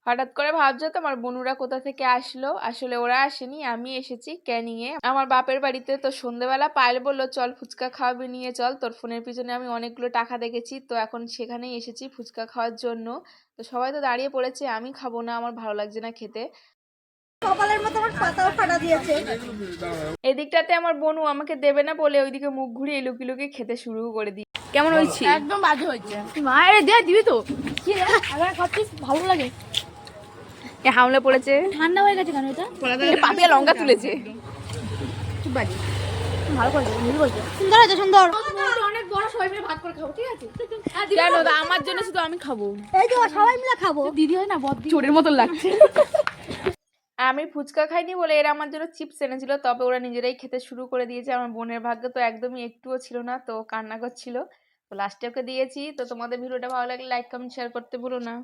হঠাৎ করে ভাবছো তো আমার বোনুরা কোথা থেকে আসলো? আসলে ওরা আসেনি, আমি এসেছি ক্যানিং এ আমার বাপের বাড়িতে। তো সন্ধ্যেবেলা পায়েল বললো চল ফুচকা খাওয়াবি, নিয়ে চল, তোর ফোনের পিছনে আমি অনেকগুলো টাকা দেখেছি। তো এখন সেখানেই এসেছি ফুচকা খাওয়ার জন্য। তো সবাই তো দাঁড়িয়ে পড়েছে, আমি খাবো না, আমার ভালো লাগছে না খেতে। কপালের মতো আমার পাতাও ফাটা দিয়েছে। এদিকটাতে আমার বোনু আমাকে দেবে না বলে ওইদিকে মুখ ঘুরিয়ে লুকি লুকি খেতে শুরু করে দিই। কেমন হয়েছে? একদম বাজে হয়েছে। মায়ের দিয়ে দিবি তো কি রে? আবার খাচ্ছিস ভালো লাগে। এ হামলে পড়েছে, ঠান্ডা হয়ে গেছে কেন এটা? পাপিয়া লঙ্কা তুলেছে। খুব বাজে। ভালো করে মিল বলছে। সুন্দর আছে সুন্দর। অনেক বড় সবাই মিলে ভাগ করে খাবো, ঠিক আছে? কেন? আমার জন্য শুধু আমি খাবো। এই তো সবাই মিলে খাবো। দিদি হয় না বদ্দি। চোরের মতো লাগছে। আমি ফুচকা খাইনি বলে এরা আমার জন্য চিপস এনেছিল, তবে ওরা নিজেরাই খেতে শুরু করে দিয়েছে। আমার বোনের ভাগ্য তো একদমই একটুও ছিল না, তো কান্না করছিল। তো লাস্টে ওকে দিয়েছি। তো তোমাদের ভিডিওটা ভালো লাগলে লাইক কমেন্ট শেয়ার করতে ভুলো না।